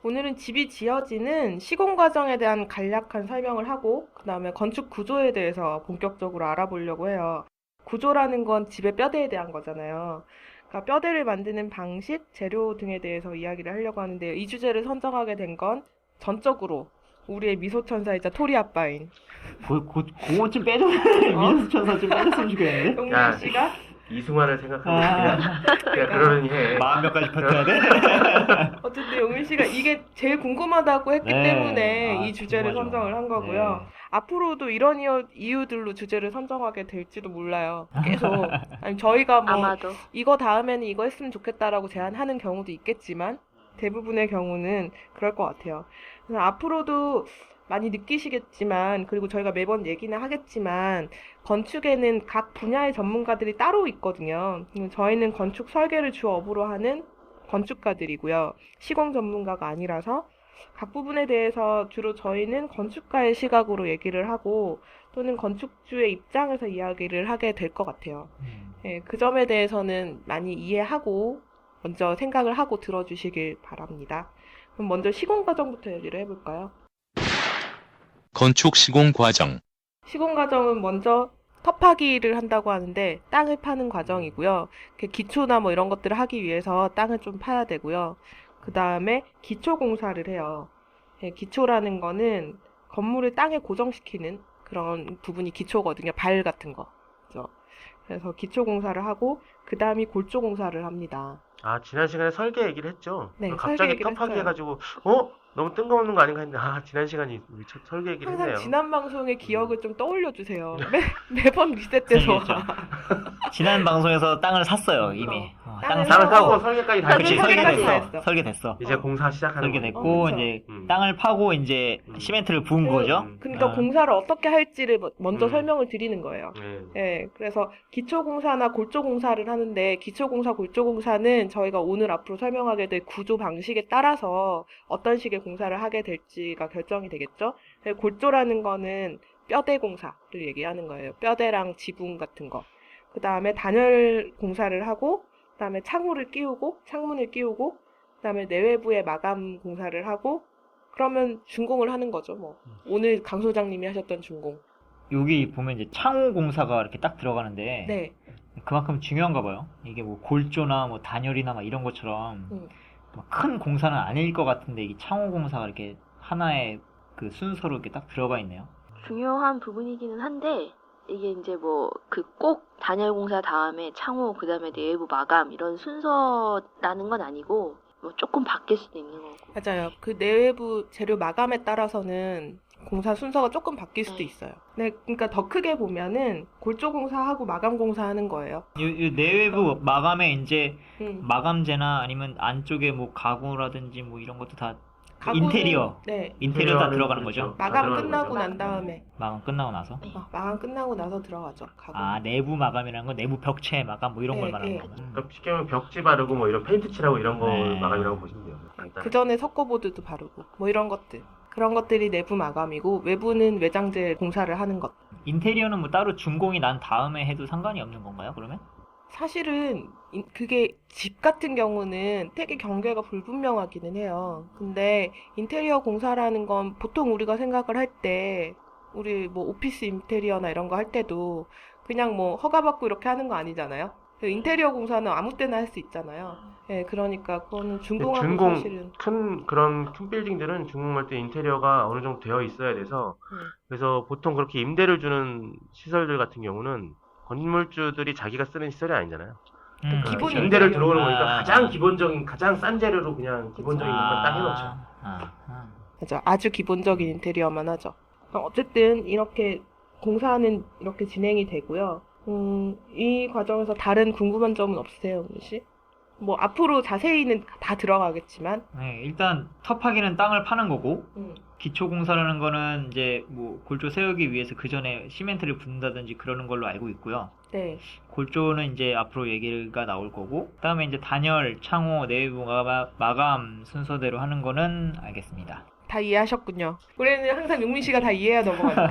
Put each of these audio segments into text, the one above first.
오늘은 집이 지어지는 시공 과정에 대한 간략한 설명을 하고, 그 다음에 건축 구조에 대해서 본격적으로 알아보려고 해요. 구조라는 건 집의 뼈대에 대한 거잖아요. 그러니까 뼈대를 만드는 방식, 재료 등에 대해서 이야기를 하려고 하는데요. 이 주제를 선정하게 된 건 전적으로 우리의 미소천사이자 토리 아빠인 그거 좀 빼줘. 어? 미소천사 좀 빼줬으면 좋겠는데? 용민 야, 씨가 이승환을 생각하고 아. 그냥 그러려니 해. 마음 몇 가지 뱉어야 돼? 어쨌든 용민 씨가 이게 제일 궁금하다고 했기 네. 때문에 아, 이 주제를 궁금하죠. 선정을 한 거고요. 네. 앞으로도 이런 이유들로 주제를 선정하게 될지도 몰라요. 계속. 아니, 저희가 뭐 아마도. 이거 다음에는 이거 했으면 좋겠다라고 제안하는 경우도 있겠지만 대부분의 경우는 그럴 것 같아요. 그래서 앞으로도 많이 느끼시겠지만, 그리고 저희가 매번 얘기는 하겠지만, 건축에는 각 분야의 전문가들이 따로 있거든요. 저희는 건축 설계를 주 업으로 하는 건축가들이고요. 시공 전문가가 아니라서 각 부분에 대해서 주로 저희는 건축가의 시각으로 얘기를 하고 또는 건축주의 입장에서 이야기를 하게 될 것 같아요. 예, 그 점에 대해서는 많이 이해하고 먼저 생각을 하고 들어주시길 바랍니다. 그럼 먼저 시공 과정부터 얘기를 해볼까요? 건축 시공 과정. 시공 과정은 먼저 터파기를 한다고 하는데 땅을 파는 과정이고요. 기초나 뭐 이런 것들을 하기 위해서 땅을 좀 파야 되고요. 그 다음에 기초 공사를 해요. 예, 기초라는 거는 건물을 땅에 고정시키는 그런 부분이 기초거든요. 발 같은 거. 그죠? 그래서 기초 공사를 하고 그 다음이 골조 공사를 합니다. 아, 지난 시간에 설계 얘기를 했죠. 네, 설계 갑자기 얘기를 급하게 했어요. 해가지고 너무 뜬금없는 거 아닌가 했는데 지난 시간에 우리 첫 설계 얘기를 항상 했네요. 지난 방송의 기억을 좀 떠올려주세요. 매번 리셋돼서. 그렇죠. 지난 방송에서 땅을 샀어요, 이미. 땅을 땅을 사고 사고 설계까지 다 설계- 그치, 했지. 설계까지 다 설계됐어. 했어. 설계됐어. 이제 공사 시작하는 거예요. 설계됐고, 그쵸. 이제 음. 땅을 파고, 이제 시멘트를 부은 거죠. 그러니까 아. 공사를 어떻게 할지를 먼저 음. 설명을 드리는 거예요. 네. 예, 그래서 기초공사나 골조공사를 하는데 기초공사, 골조공사는 저희가 오늘 앞으로 설명하게 될 구조 방식에 따라서 어떤 식의 공사를 하게 될지가 결정이 되겠죠. 골조라는 거는 뼈대 공사를 얘기하는 거예요. 뼈대랑 지붕 같은 거. 그 다음에 단열 공사를 하고, 그 다음에 창호를 끼우고, 창문을 끼우고, 그 다음에 내외부에 마감 공사를 하고, 그러면 준공을 하는 거죠, 뭐. 오늘 강 소장님이 하셨던 준공. 여기 보면 이제 창호 공사가 이렇게 딱 들어가는데, 네. 그만큼 중요한가 봐요. 이게 뭐 골조나 뭐 단열이나 막 이런 것처럼 막큰 공사는 아닐 것 같은데, 이 창호 공사가 이렇게 하나의 그 순서로 이렇게 딱 들어가 있네요. 중요한 부분이기는 한데 이게 이제 뭐 그 꼭 단열 공사 다음에 창호 그다음에 내부 마감 이런 순서라는 건 아니고 뭐 조금 바뀔 수도 있는 거고. 맞아요. 그 내외부 재료 마감에 따라서는 공사 순서가 조금 바뀔 수도 네. 있어요. 네, 그러니까 더 크게 보면은 골조 공사하고 마감 공사하는 거예요. 이 내외부 마감에 이제 음. 마감재나 아니면 안쪽에 뭐 가구라든지 뭐 이런 것도 다 가구는- 인테리어 네. 인테리어 다 인테리어는 들어가는 그렇죠. 거죠? 다 마감 들어가는 끝나고 거죠. 난 다음에 마감 끝나고 나서. 마감 끝나고 나서 들어가죠. 가구. 아, 내부 마감이라는 건 내부 벽체 마감 뭐 이런 걸 네, 말하는 네. 거구나. 그러니까 쉽게 말하면 벽지 바르고 뭐 이런 페인트 칠하고 이런 거 네. 마감이라고 보시면 돼요. 그 전에 석고보드도 바르고 뭐 이런 것들. 그런 것들이 내부 마감이고 외부는 외장재 공사를 하는 것. 인테리어는 뭐 따로 준공이 난 다음에 해도 상관이 없는 건가요, 그러면? 사실은 그게 집 같은 경우는 되게 경계가 불분명하기는 해요. 근데 인테리어 공사라는 건 보통 우리가 생각을 할 때 우리 뭐 오피스 인테리어나 이런 거 할 때도 그냥 뭐 허가받고 이렇게 하는 거 아니잖아요. 그 인테리어 공사는 아무 때나 할 수 있잖아요. 예, 그러니까 그거는 준공하고 사실은 그런 큰 빌딩들은 준공할 때 인테리어가 어느 정도 되어 있어야 돼서 음. 그래서 보통 그렇게 임대를 주는 시설들 같은 경우는 건물주들이 자기가 쓰는 시설이 아니잖아요. 기본 그렇죠. 임대를 인테리어. 들어오는 거니까 아. 가장 기본적인 가장 싼 재료로 그냥 기본적인 것만 딱 해놓죠. 맞아. 아주 기본적인 인테리어만 하죠. 어쨌든 이렇게 공사는 이렇게 진행이 되고요. 이 과정에서 다른 궁금한 점은 없으세요, 은우 씨? 뭐 앞으로 자세히는 다 들어가겠지만. 네, 일단 터파기는 땅을 파는 거고 음. 기초 공사라는 거는 이제 뭐 골조 세우기 위해서 그 전에 시멘트를 붓는다든지 그러는 걸로 알고 있고요. 네. 골조는 이제 앞으로 얘기가 나올 거고, 그다음에 이제 단열, 창호, 내부 마감 순서대로 하는 거는 알겠습니다. 다 이해하셨군요. 우리는 항상 용민 씨가 다 이해해야 넘어가요.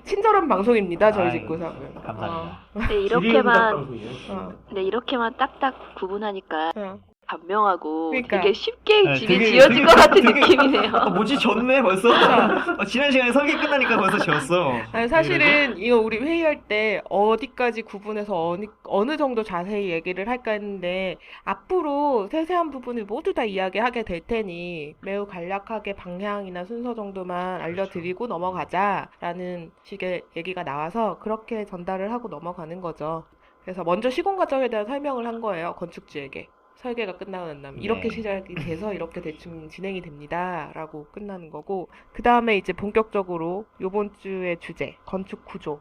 친절한 방송입니다, 저희 아이, 집구석은. 감사합니다. 근데 지리응답 이렇게만 방송이에요. 근데 이렇게만 딱딱 구분하니까 단명하고 그러니까. 되게 쉽게 네, 집이 되게- 지어진 되게- 것 같은 되게- 느낌이네요. 뭐지 졌네 벌써? 지난 시간에 설계 끝나니까 벌써 지었어. 아니, 사실은 이거 우리 회의할 때 어디까지 구분해서 어느 정도 자세히 얘기를 할까 했는데 앞으로 세세한 부분을 모두 다 이야기하게 될 테니 매우 간략하게 방향이나 순서 정도만 알려드리고 넘어가자라는 식의 얘기가 나와서 그렇게 전달을 하고 넘어가는 거죠. 그래서 먼저 시공 과정에 대한 설명을 한 거예요. 건축주에게. 설계가 끝나고 난 다음에 이렇게 네. 시작이 돼서 이렇게 대충 진행이 됩니다. 라고 끝나는 거고 그 다음에 이제 본격적으로 요번 주의 주제 건축 구조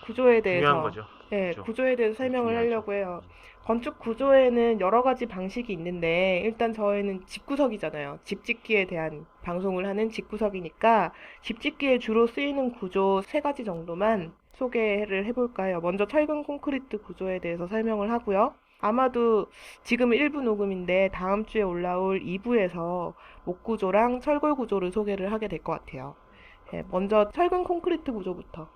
구조에 대해서 중요한 거죠. 네, 그죠. 구조에 대해서 설명을 중요하죠. 하려고 해요. 건축 구조에는 여러 가지 방식이 있는데 일단 저희는 집구석이잖아요. 집 짓기에 대한 방송을 하는 집구석이니까 집 짓기에 주로 쓰이는 구조 세 가지 정도만 소개를 해볼까요? 먼저 철근 콘크리트 구조에 대해서 설명을 하고요. 아마도 지금 1부 녹음인데 다음 주에 올라올 2부에서 목구조랑 철골 구조를 소개를 하게 될 것 같아요. 네, 먼저 철근 콘크리트 구조부터